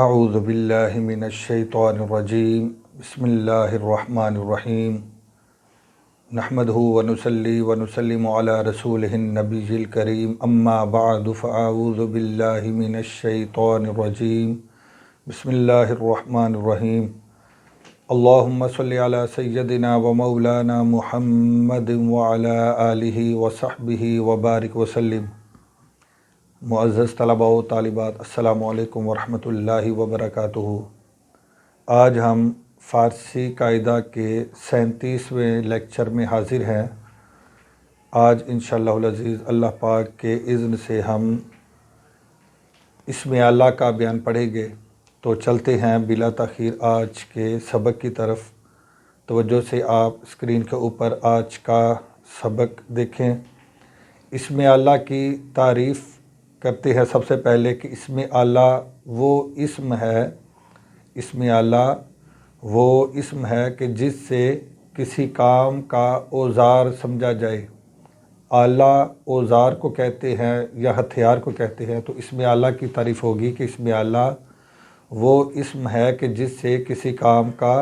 اعوذ باللہ من الشیطان الرجیم بسم اللہ الرحمن الرحیم نحمدہ ونصلی ونسلم علی رسولہ النبی الکریم اما بعد فاعوذ باللہ من الشیطان الرجیم بسم اللہ الرحمن الرحیم اللہم صلی علی سیدنا و مولانا محمد وعلی آلہ وصحبہ وبارک وسلم۔ معزز طلباء و طالبات، السلام علیکم ورحمۃ اللہ وبرکاتہ۔ آج ہم فارسی قاعدہ کے 37ویں لیکچر میں حاضر ہیں۔ آج انشاءاللہ العزیز اللہ پاک کے اذن سے ہم اسم اعلیٰ کا بیان پڑھیں گے، تو چلتے ہیں بلا تاخیر آج کے سبق کی طرف۔ توجہ سے آپ اسکرین کے اوپر آج کا سبق دیکھیں۔ اسم اعلیٰ کی تعریف کرتے ہیں سب سے پہلے کہ اسم اعلیٰ وہ اسم ہے، اسم اعلیٰ وہ اسم ہے کہ جس سے کسی کام کا اوزار سمجھا جائے۔ اعلیٰ اوزار کو کہتے ہیں یا ہتھیار کو کہتے ہیں، تو اسم اعلیٰ کی تعریف ہوگی کہ اسم اعلیٰ وہ اسم ہے کہ جس سے کسی کام کا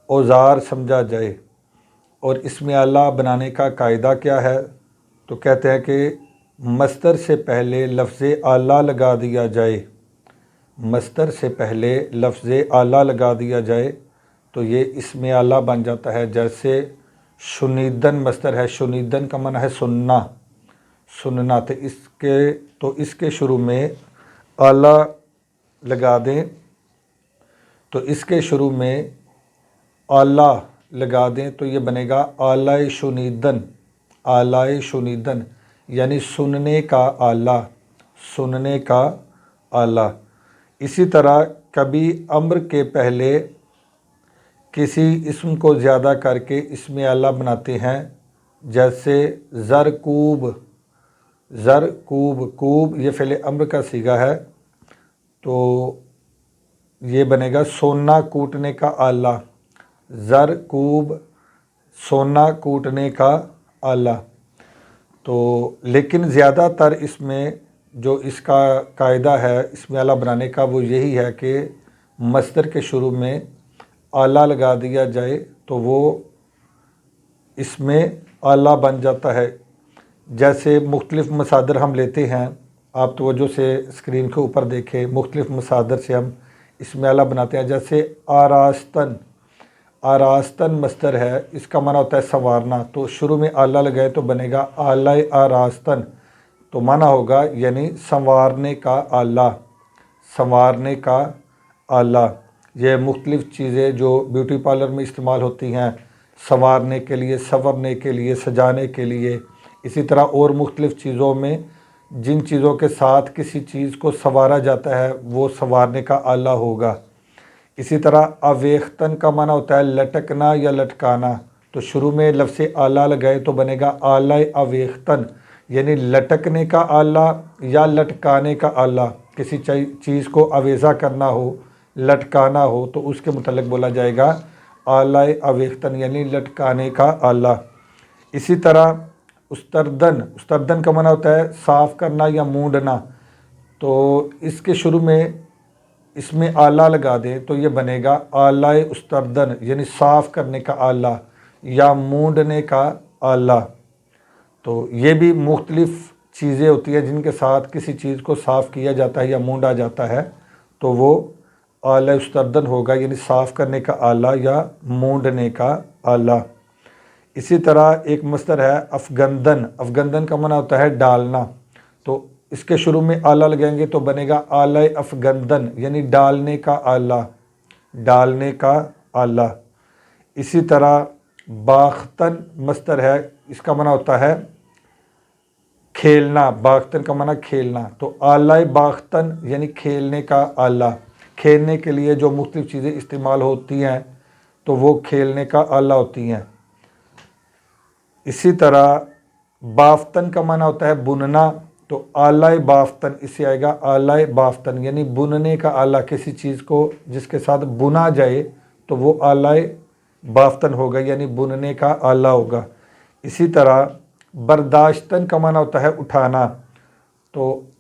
اوزار سمجھا جائے۔ اور اسم اعلیٰ بنانے کا قاعدہ کیا ہے؟ تو کہتے ہیں کہ مصدر سے پہلے لفظ اعلیٰ لگا دیا جائے، مصدر سے پہلے لفظ اعلیٰ لگا دیا جائے تو یہ اسم اعلیٰ بن جاتا ہے۔ جیسے شنیدن مصدر ہے، شنیدن کا معنی ہے سننا، سننا، تو اس کے شروع میں اعلیٰ لگا دیں، تو اس کے شروع میں اعلیٰ لگا دیں تو یہ بنے گا اعلیٰ شنیدن، اعلیٰ شنیدن یعنی سننے کا اعلیٰ، سننے کا اعلیٰ۔ اسی طرح کبھی امر کے پہلے کسی اسم کو زیادہ کر کے اسم اعلیٰ بناتے ہیں، جیسے زرکوب، زرکوب، کوب یہ فعل امر کا صیغہ ہے، تو یہ بنے گا سونا کوٹنے کا آلہ، زرکوب سونا کوٹنے کا آلہ۔ تو لیکن زیادہ تر اس میں جو اس کا قاعدہ ہے اسم اعلیٰ بنانے کا وہ یہی ہے کہ مصدر کے شروع میں اعلیٰ لگا دیا جائے تو وہ اسم اعلیٰ بن جاتا ہے۔ جیسے مختلف مصادر ہم لیتے ہیں، آپ توجہ سے اسکرین کے اوپر دیکھیں، مختلف مصادر سے ہم اسم اعلیٰ بناتے ہیں۔ جیسے آراستن، آراستن مصدر ہے، اس کا معنی ہوتا ہے سنوارنا، تو شروع میں اعلیٰ لگائے تو بنے گا اعلیٰ آراستن، تو معنی ہوگا یعنی سنوارنے کا اعلیٰ، سنوارنے کا اعلیٰ۔ یہ مختلف چیزیں جو بیوٹی پارلر میں استعمال ہوتی ہیں سنوارنے کے لیے، سنورنے کے لیے، سجانے کے لیے، اسی طرح اور مختلف چیزوں میں جن چیزوں کے ساتھ کسی چیز کو سنوارا جاتا ہے وہ سنوارنے کا اعلیٰ ہوگا۔ اسی طرح اویختن کا معنی ہوتا ہے لٹکنا یا لٹکانا، تو شروع میں لفظ اعلیٰ لگائے تو بنے گا اعلیٰ اویختن یعنی لٹکنے کا اعلیٰ یا لٹکانے کا اعلیٰ۔ کسی چیز کو اویزہ کرنا ہو، لٹکانا ہو تو اس کے متعلق بولا جائے گا اعلیٰ اویختن یعنی لٹکانے کا اعلیٰ۔ اسی طرح استردن، استردن کا معنی ہوتا ہے صاف کرنا یا مونڈنا، تو اس کے شروع میں اس میں اعلیٰ لگا دیں تو یہ بنے گا اعلیٰ استردن یعنی صاف کرنے کا اعلیٰ یا مونڈنے کا اعلیٰ۔ تو یہ بھی مختلف چیزیں ہوتی ہیں جن کے ساتھ کسی چیز کو صاف کیا جاتا ہے یا مونڈا جاتا ہے، تو وہ اعلیٰ استردن ہوگا یعنی صاف کرنے کا اعلیٰ یا مونڈنے کا اعلیٰ۔ اسی طرح ایک مصدر ہے افگندن، افگندن کا معنی ہوتا ہے ڈالنا، تو اس کے شروع میں اعلیٰ لگائیں گے تو بنے گا اعلیٰ افگندن یعنی ڈالنے کا اعلیٰ، ڈالنے کا اعلیٰ۔ اسی طرح باختن مصدر ہے، اس کا معنی ہوتا ہے کھیلنا، باختن کا معنی کھیلنا، تو اعلیٰ باختن یعنی کھیلنے کا اعلیٰ۔ کھیلنے کے لیے جو مختلف چیزیں استعمال ہوتی ہیں تو وہ کھیلنے کا اعلیٰ ہوتی ہیں۔ اسی طرح بافتن کا معنی ہوتا ہے بننا، تو اعلیٰ بافتن اس سے آئے گا اعلیٰ بافتن یعنی بننے کا اعلیٰ، کسی چیز کو جس کے ساتھ بنا جائے تو وہ اعلیٰ بافتن ہوگا یعنی بننے کا اعلیٰ ہوگا۔ اسی طرح برداشتن کا معنی ہوتا ہے اٹھانا، تو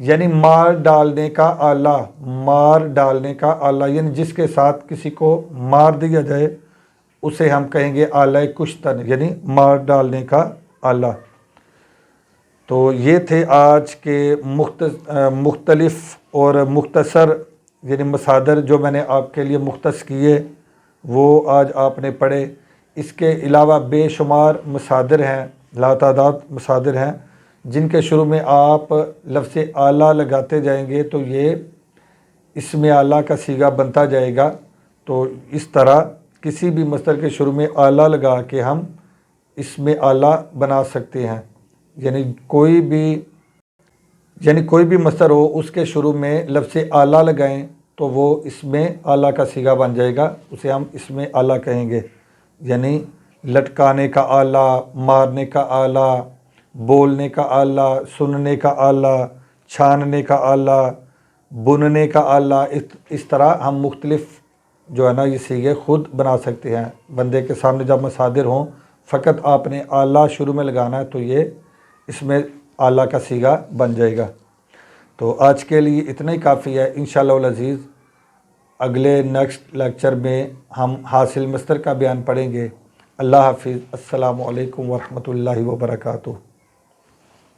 یعنی مار ڈالنے کا آلہ، مار ڈالنے کا آلہ یعنی جس کے ساتھ کسی کو مار دیا جائے اسے ہم کہیں گے آلہ کشتن، یعنی مار ڈالنے کا آلہ۔ تو یہ تھے آج کے مختلف اور مختصر یعنی مصادر جو میں نے آپ کے لیے مختص کیے، وہ آج آپ نے پڑھے۔ اس کے علاوہ بے شمار مصادر ہیں، لاتعداد مصادر ہیں جن کے شروع میں آپ لفظ اعلیٰ لگاتے جائیں گے تو یہ اسم اعلیٰ کا صیغہ بنتا جائے گا۔ تو اس طرح کسی بھی مصدر کے شروع میں اعلیٰ لگا کے ہم اسم اعلیٰ بنا سکتے ہیں، یعنی کوئی بھی مصدر ہو اس کے شروع میں لفظ اعلیٰ لگائیں تو وہ اسم اعلیٰ کا صیغہ بن جائے گا، اسے ہم اسم اعلیٰ کہیں گے۔ یعنی لٹکانے کا آلہ، مارنے کا آلہ، بولنے کا آلہ، سننے کا آلہ، چھاننے کا آلہ، بننے کا آلہ، اس طرح ہم مختلف جو ہے نا یہ صیغے خود بنا سکتے ہیں۔ بندے کے سامنے جب مصادر ہوں فقط آپ نے آلہ شروع میں لگانا ہے تو یہ اس میں آلہ کا صیغہ بن جائے گا۔ تو آج کے لیے اتنا ہی کافی ہے۔ انشاءاللہ العزیز اگلے نیکسٹ لیکچر میں ہم حاصل مصدر کا بیان پڑھیں گے۔ اللہ حافظ۔ السلام علیکم ورحمۃ اللہ وبرکاتہ۔